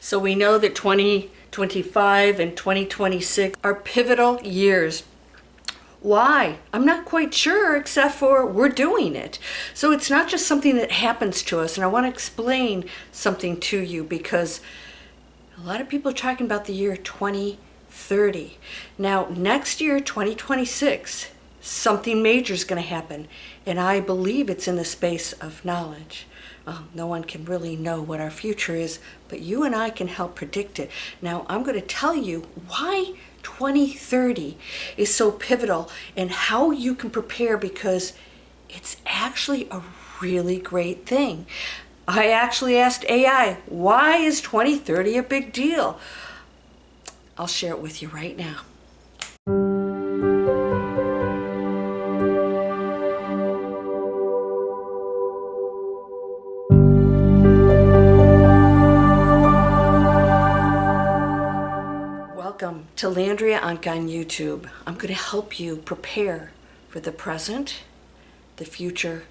So we know that 2025 and 2026 are pivotal years. Why? I'm not quite sure, except for we're doing it. So it's not just something that happens to us. And I want to explain something to you because a lot of people are talking about the year 2030. Now, next year, 2026, something major is going to happen. And I believe it's in the space of knowledge. No one can really know what our future is, but you and I can help predict it. Now, I'm going to tell you why 2030 is so pivotal and how you can prepare, because it's actually a really great thing. I actually asked AI, why is 2030 a big deal? I'll share it with you right now. Welcome to Landria, Onkka on YouTube. I'm going to help you prepare for the present, the future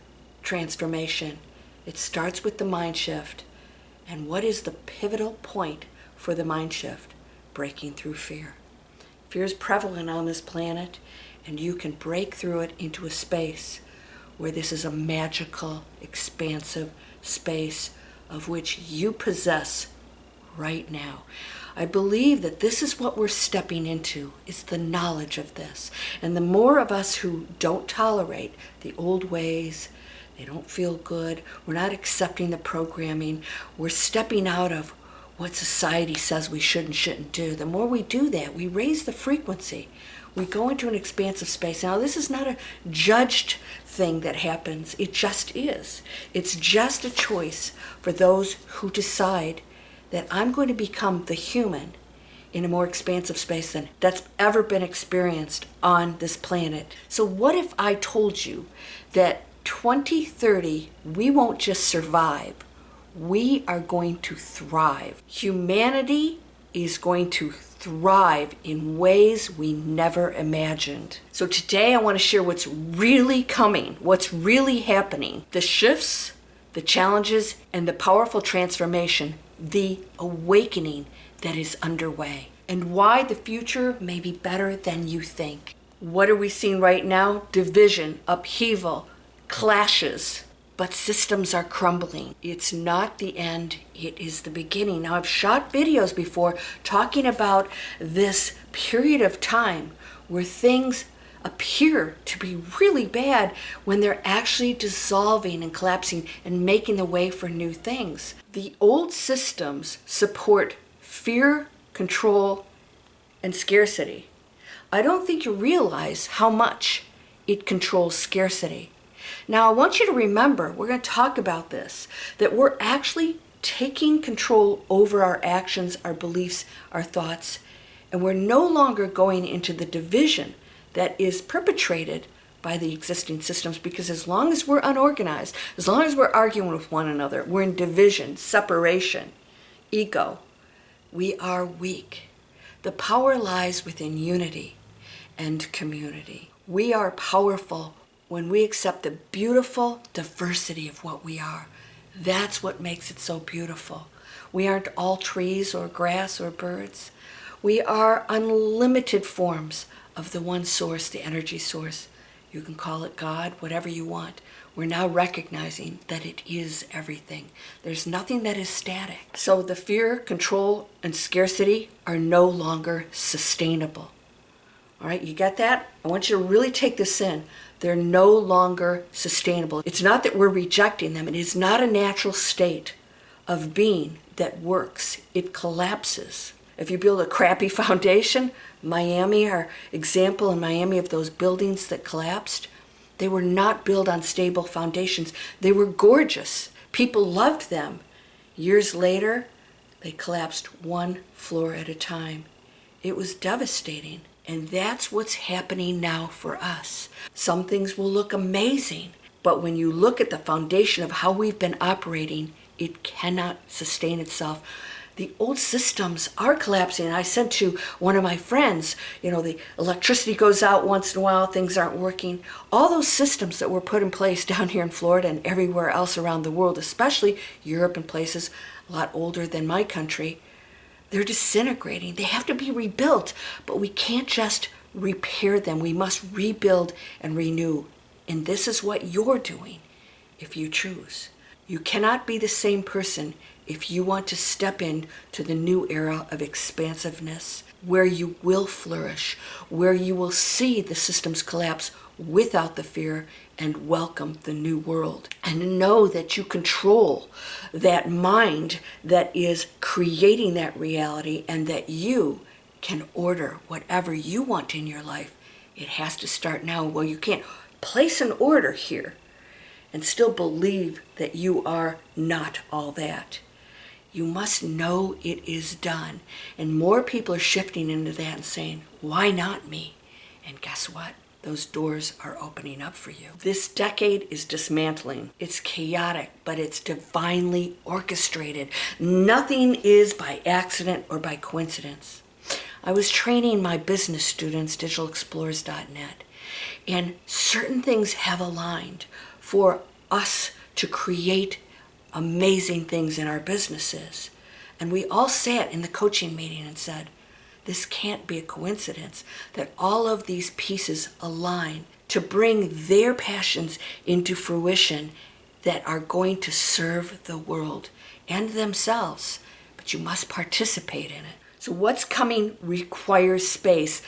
transformation. It starts with the mind shift. And what is the pivotal point for the mind shift? Breaking through fear. Fear is prevalent on this planet, and you can break through it into a space where this is a magical, expansive space of which you possess right now. I believe that this is what we're stepping into, is the knowledge of this. And the more of us who don't tolerate the old ways, they don't feel good, we're not accepting the programming, we're stepping out of what society says we should and shouldn't do. The more we do that, we raise the frequency. We go into an expansive space. Now, this is not a judged thing that happens. It just is. It's just a choice for those who decide that I'm going to become the human in a more expansive space than that's ever been experienced on this planet. So what if I told you that 2030, we won't just survive, we are going to thrive. Humanity is going to thrive in ways we never imagined. So today I want to share what's really coming, what's really happening, the shifts, the challenges, and the powerful transformation, the awakening that is underway, and why the future may be better than you think. What are we seeing right now? Division, upheaval, clashes, but systems are crumbling. It's not the end, it is the beginning. Now, I've shot videos before talking about this period of time where things appear to be really bad when they're actually dissolving and collapsing and making the way for new things. The old systems support fear, control, and scarcity. I don't think you realize how much it controls scarcity. Now, I want you to remember, we're going to talk about this, that we're actually taking control over our actions, our beliefs, our thoughts, and we're no longer going into the division that is perpetrated by the existing systems, because as long as we're unorganized, as long as we're arguing with one another, we're in division, separation, ego, we are weak. The power lies within unity and community. We are powerful when we accept the beautiful diversity of what we are. That's what makes it so beautiful. We aren't all trees or grass or birds. We are unlimited forms of the one source, the energy source. You can call it God, whatever you want. We're now recognizing that it is everything. There's nothing that is static. So the fear, control, and scarcity are no longer sustainable. All right, you got that? I want you to really take this in. They're no longer sustainable. It's not that we're rejecting them. It is not a natural state of being that works. It collapses. If you build a crappy foundation, Miami, our example in Miami of those buildings that collapsed, they were not built on stable foundations. They were gorgeous. People loved them. Years later, they collapsed one floor at a time. It was devastating. And that's what's happening now for us. Some things will look amazing, but when you look at the foundation of how we've been operating, it cannot sustain itself. The old systems are collapsing. I said to one of my friends, the electricity goes out once in a while, things aren't working. All those systems that were put in place down here in Florida and everywhere else around the world, especially Europe and places a lot older than my country, They're disintegrating. They have to be rebuilt, but we can't just repair them. We must rebuild and renew. And this is what you're doing if you choose. You cannot be the same person if you want to step into the new era of expansiveness, where you will flourish, where you will see the systems collapse without the fear and welcome the new world. And know that you control that mind that is creating that reality, and that you can order whatever you want in your life. It has to start now. Well, you can't place an order here and still believe that you are not all that. You must know it is done. And more people are shifting into that and saying, why not me? And guess what? Those doors are opening up for you. This decade is dismantling. It's chaotic, but it's divinely orchestrated. Nothing is by accident or by coincidence. I was training my business students, digitalexplorers.net, and certain things have aligned for us to create amazing things in our businesses. And we all sat in the coaching meeting and said, this can't be a coincidence that all of these pieces align to bring their passions into fruition that are going to serve the world and themselves. But you must participate in it. So what's coming requires space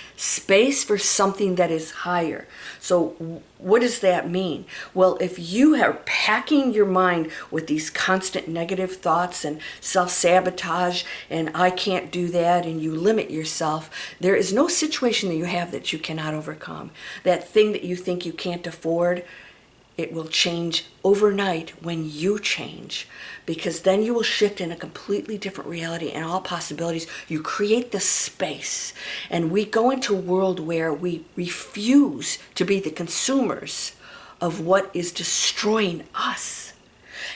for something that is higher. So what does that mean? Well, if you are packing your mind with these constant negative thoughts and self-sabotage and I can't do that, and you limit yourself, there is no situation that you have that you cannot overcome. That thing that you think you can't afford, it will change overnight when you change, because then you will shift in a completely different reality and all possibilities. You create the space, and we go into a world where we refuse to be the consumers of what is destroying us.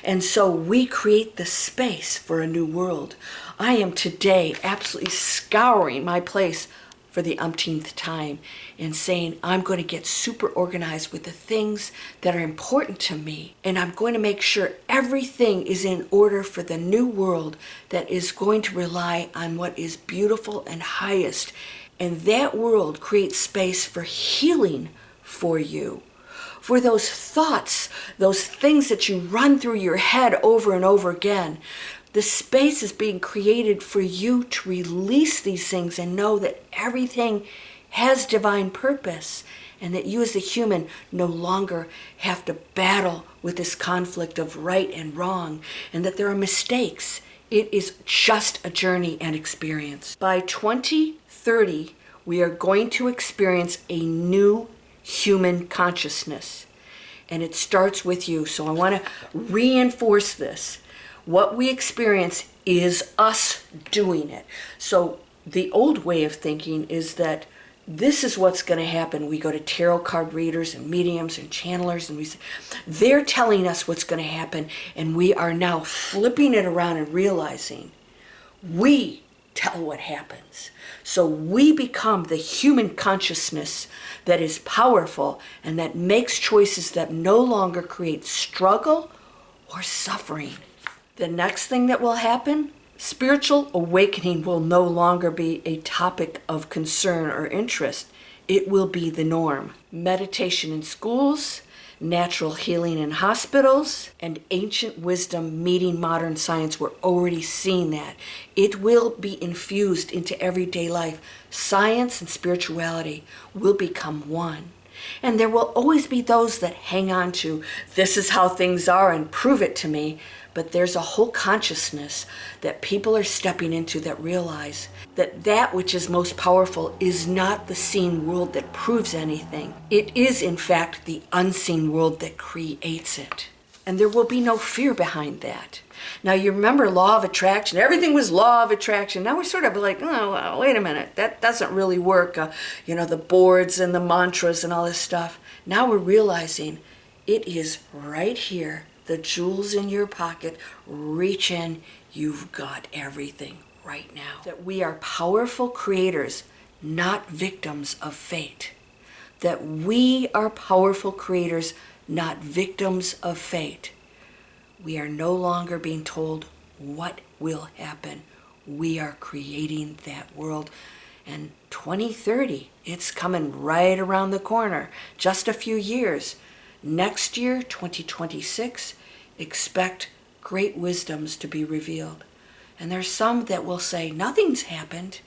And so we create the space for a new world. I am today absolutely scouring my place for the umpteenth time and saying, I'm going to get super organized with the things that are important to me. And I'm going to make sure everything is in order for the new world that is going to rely on what is beautiful and highest. And that world creates space for healing for you. For those thoughts, those things that you run through your head over and over again, the space is being created for you to release these things and know that everything has divine purpose, and that you as a human no longer have to battle with this conflict of right and wrong, and that there are mistakes. It is just a journey and experience. By 2030, we are going to experience a new human consciousness, and it starts with you. So I want to reinforce this. What we experience is us doing it. So the old way of thinking is that this is what's going to happen. We go to tarot card readers and mediums and channelers, and they're telling us what's going to happen, and we are now flipping it around and realizing we tell what happens. So we become the human consciousness that is powerful and that makes choices that no longer create struggle or suffering. The next thing that will happen, spiritual awakening will no longer be a topic of concern or interest. It will be the norm. Meditation in schools, natural healing in hospitals, and ancient wisdom meeting modern science. We're already seeing that. It will be infused into everyday life. Science and spirituality will become one. And there will always be those that hang on to, this is how things are and prove it to me. But there's a whole consciousness that people are stepping into that realize that that which is most powerful is not the seen world that proves anything. It is, in fact, the unseen world that creates it. And there will be no fear behind that. Now, you remember law of attraction. Everything was law of attraction. Now we're sort of like, oh, well, wait a minute. That doesn't really work. The boards and the mantras and all this stuff. Now we're realizing it is right here. The jewels in your pocket, reach in, you've got everything right now. That we are powerful creators, not victims of fate. That we are powerful creators, not victims of fate. We are no longer being told what will happen. We are creating that world. And 2030, it's coming right around the corner. Just a few years. Next year, 2026, expect great wisdoms to be revealed. And there's some that will say, nothing's happened.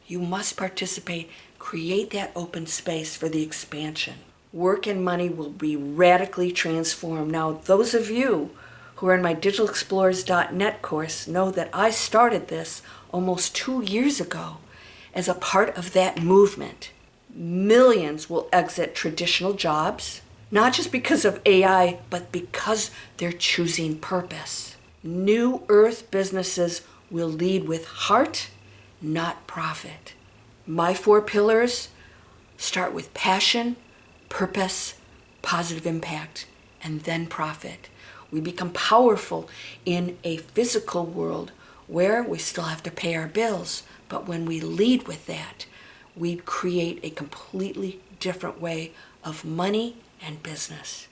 You must participate. Create that open space for the expansion. Work and money will be radically transformed. Now, those of you who are in my digitalexplorers.net course know that I started this almost 2 years ago as a part of that movement. Millions will exit traditional jobs, not just because of AI, but because they're choosing purpose. New Earth businesses will lead with heart, not profit. My 4 pillars start with passion, purpose, positive impact, and then profit. We become powerful in a physical world where we still have to pay our bills, but when we lead with that, we create a completely different way of money and business.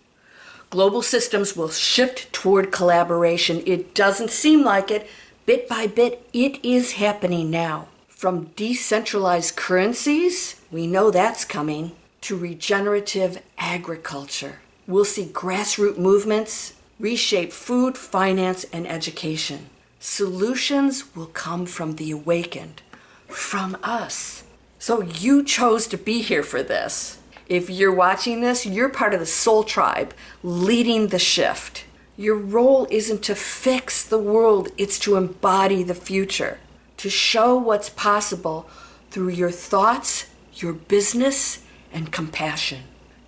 Global systems will shift toward collaboration. It doesn't seem like it. Bit by bit, it is happening now. From decentralized currencies, we know that's coming, to regenerative agriculture. We'll see grassroots movements reshape food, finance, and education. Solutions will come from the awakened, from us. So you chose to be here for this. If you're watching this, you're part of the soul tribe leading the shift. Your role isn't to fix the world, it's to embody the future, to show what's possible through your thoughts, your business, and compassion.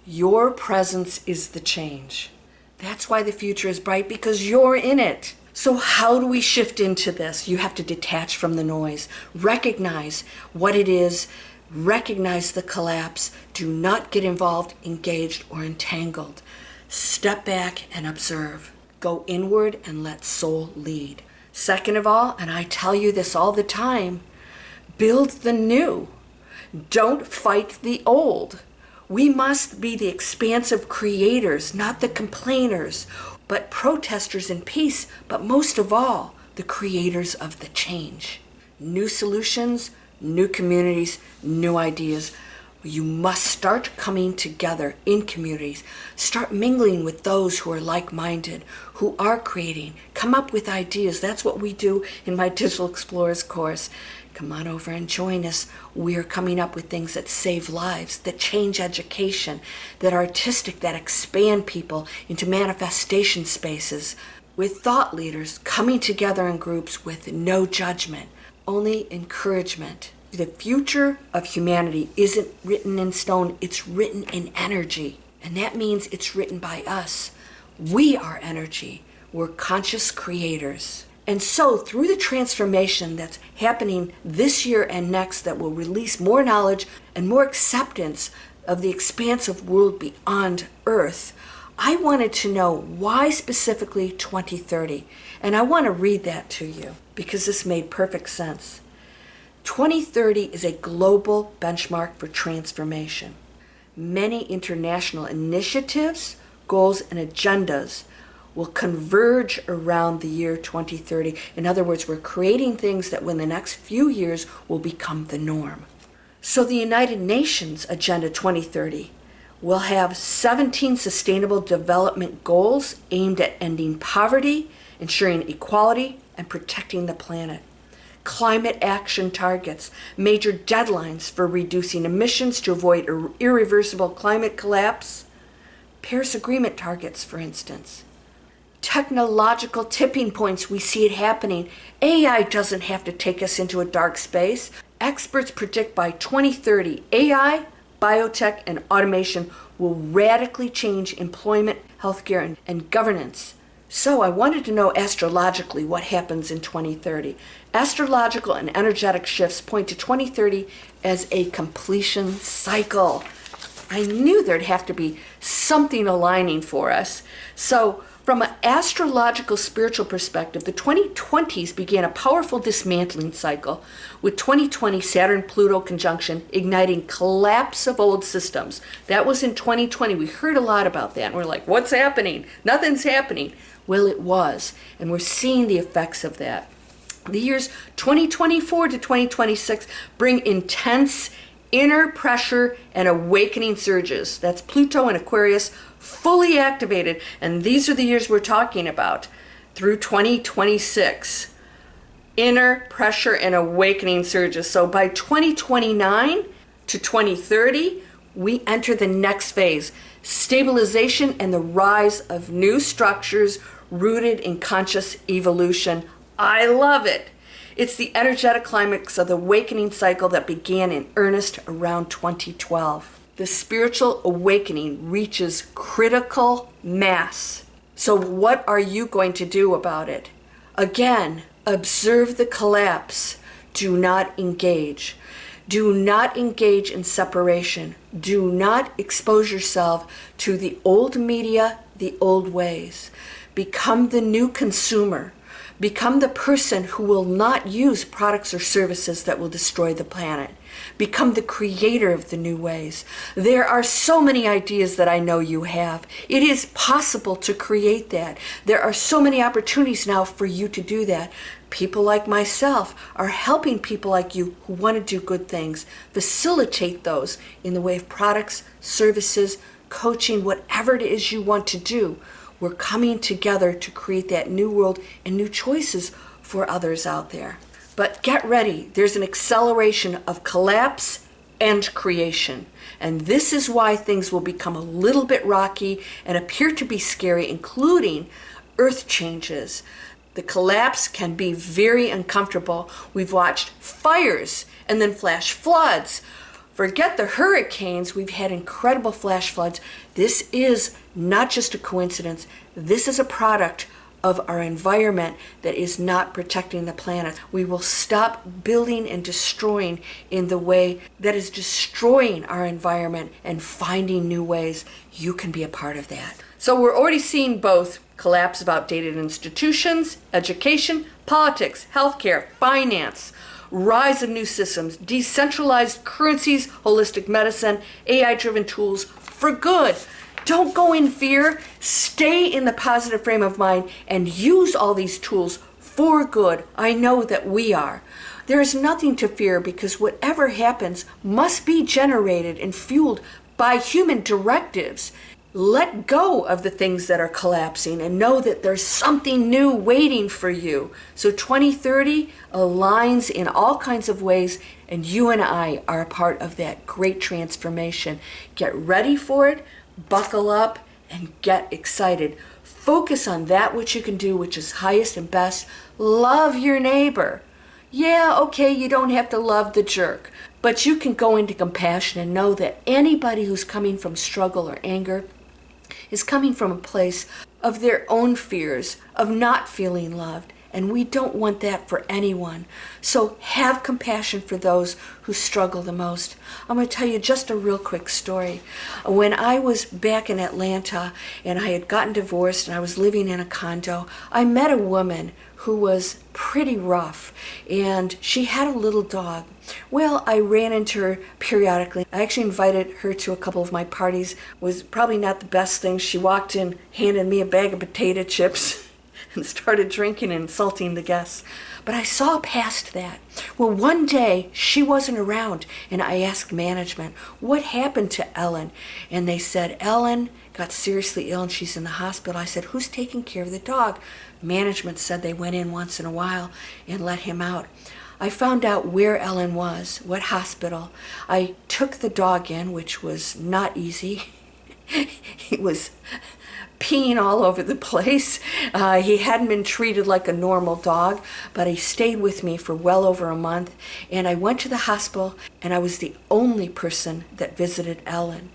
Your presence is the change. That's why the future is bright, because you're in it. So how do we shift into this? You have to detach from the noise, recognize what it is, recognize the collapse. Do not get involved, engaged, or entangled. Step back and observe. Go inward and let soul lead. Second of all, and I tell you this all the time, build the new. Don't fight the old. We must be the expansive creators, not the complainers, but protesters in peace, but most of all, the creators of the change. New solutions, new communities, new ideas. You must start coming together in communities. Start mingling with those who are like-minded, who are creating. Come up with ideas. That's what we do in my Digital Explorers course. Come on over and join us. We are coming up with things that save lives, that change education, that are artistic, that expand people into manifestation spaces, with thought leaders coming together in groups with no judgment, only encouragement. The future of humanity isn't written in stone, it's written in energy. And that means it's written by us. We are energy. We're conscious creators. And so through the transformation that's happening this year and next, that will release more knowledge and more acceptance of the expansive world beyond Earth, I wanted to know why specifically 2030. And I want to read that to you because this made perfect sense. 2030 is a global benchmark for transformation. Many international initiatives, goals, and agendas will converge around the year 2030. In other words, we're creating things that within the next few years will become the norm. So the United Nations Agenda 2030 will have 17 sustainable development goals aimed at ending poverty, ensuring equality, and protecting the planet. Climate action targets, major deadlines for reducing emissions to avoid irreversible climate collapse, Paris Agreement targets, for instance. Technological tipping points, we see it happening. AI doesn't have to take us into a dark space. Experts predict by 2030, AI, biotech, and automation will radically change employment, healthcare, and governance. So I wanted to know astrologically what happens in 2030. Astrological and energetic shifts point to 2030 as a completion cycle. I knew there'd have to be something aligning for us. So from an astrological spiritual perspective, the 2020s began a powerful dismantling cycle with 2020 Saturn-Pluto conjunction igniting collapse of old systems. That was in 2020. We heard a lot about that, and we're like, what's happening? Nothing's happening. Well, it was, and we're seeing the effects of that. The years 2024 to 2026 bring intense inner pressure and awakening surges. That's Pluto and Aquarius fully activated. And these are the years we're talking about through 2026. Inner pressure and awakening surges. So by 2029 to 2030, we enter the next phase, stabilization and the rise of new structures rooted in conscious evolution. I love it. It's the energetic climax of the awakening cycle that began in earnest around 2012. The spiritual awakening reaches critical mass. So what are you going to do about it? Again, observe the collapse. Do not engage. Do not engage in separation. Do not expose yourself to the old media, the old ways. Become the new consumer. Become the person who will not use products or services that will destroy the planet. Become the creator of the new ways. There are so many ideas that I know you have. It is possible to create that. There are so many opportunities now for you to do that. People like myself are helping people like you who want to do good things, facilitate those in the way of products, services, coaching, whatever it is you want to do. We're coming together to create that new world and new choices for others out there. But get ready. There's an acceleration of collapse and creation. And this is why things will become a little bit rocky and appear to be scary, including earth changes. The collapse can be very uncomfortable. We've watched fires and then flash floods. Forget the hurricanes. We've had incredible flash floods. This is not just a coincidence. This is a product of our environment that is not protecting the planet. We will stop building and destroying in the way that is destroying our environment and finding new ways. You can be a part of that. So we're already seeing both collapse of outdated institutions, education, politics, healthcare, finance, rise of new systems, decentralized currencies, holistic medicine, AI-driven tools for good. Don't go in fear. Stay in the positive frame of mind and use all these tools for good. I know that we are. There is nothing to fear because whatever happens must be generated and fueled by human directives. Let go of the things that are collapsing and know that there's something new waiting for you. So 2030 aligns in all kinds of ways, and you and I are a part of that great transformation. Get ready for it, buckle up, and get excited. Focus on that which you can do, which is highest and best. Love your neighbor. Yeah, okay, you don't have to love the jerk, but you can go into compassion and know that anybody who's coming from struggle or anger is coming from a place of their own fears, of not feeling loved. And we don't want that for anyone. So have compassion for those who struggle the most. I'm going to tell you just a real quick story. When I was back in Atlanta and I had gotten divorced and I was living in a condo, I met a woman who was pretty rough, and she had a little dog. Well, I ran into her periodically. I actually invited her to a couple of my parties. It was probably not the best thing. She walked in, handed me a bag of potato chips, and started drinking and insulting the guests. But I saw past that. Well, one day she wasn't around, and I asked management, what happened to Ellen? And they said, Ellen got seriously ill and she's in the hospital. I said, who's taking care of the dog? Management said they went in once in a while and let him out. I found out where Ellen was, what hospital. I took the dog in, which was not easy. He was peeing all over the place. He hadn't been treated like a normal dog, but he stayed with me for well over a month. And I went to the hospital, and I was the only person that visited Ellen.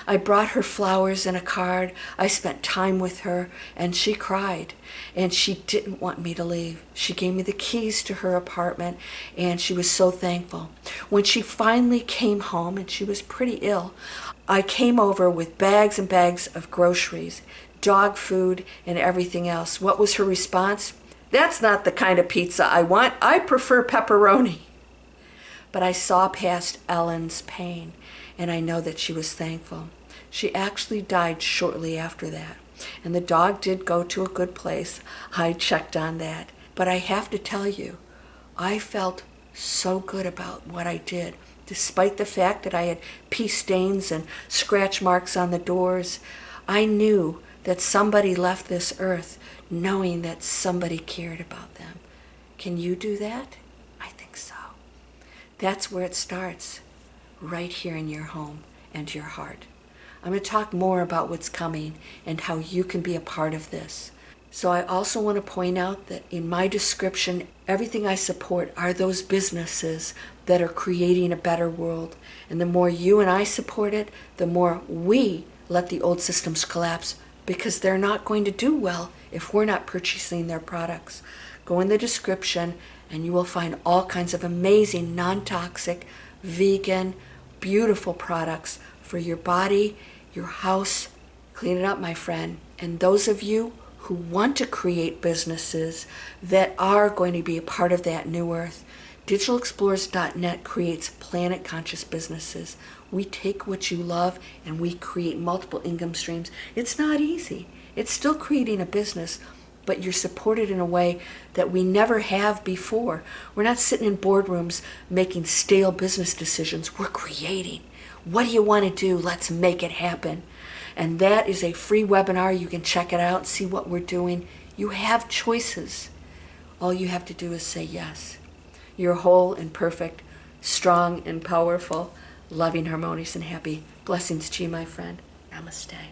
I brought her flowers and a card. I spent time with her, and she cried, and she didn't want me to leave. She gave me the keys to her apartment, and she was so thankful. When she finally came home, and she was pretty ill, I came over with bags and bags of groceries, dog food, and everything else. What was her response? That's not the kind of pizza I want. I prefer pepperoni. But I saw past Ellen's pain, and I know that she was thankful. She actually died shortly after that. And the dog did go to a good place. I checked on that. But I have to tell you, I felt so good about what I did. Despite the fact that I had pee stains and scratch marks on the doors, I knew that somebody left this earth knowing that somebody cared about them. Can you do that? I think so. That's where it starts, right here in your home and your heart. I'm going to talk more about what's coming and how you can be a part of this. So I also want to point out that in my description, everything I support are those businesses that are creating a better world. And the more you and I support it, the more we let the old systems collapse, because they're not going to do well if we're not purchasing their products. Go in the description and you will find all kinds of amazing, non-toxic, vegan, beautiful products for your body, your house. Clean it up, my friend. And those of you who want to create businesses that are going to be a part of that new earth, digitalexplorers.net creates planet conscious businesses. We take what you love and we create multiple income streams. It's not easy. It's still creating a business, but you're supported in a way that we never have before. We're not sitting in boardrooms making stale business decisions. We're creating. What do you want to do? Let's make it happen. And that is a free webinar. You can check it out and see what we're doing. You have choices. All you have to do is say yes. You're whole and perfect, strong and powerful, loving, harmonious, and happy. Blessings to you, my friend. Namaste.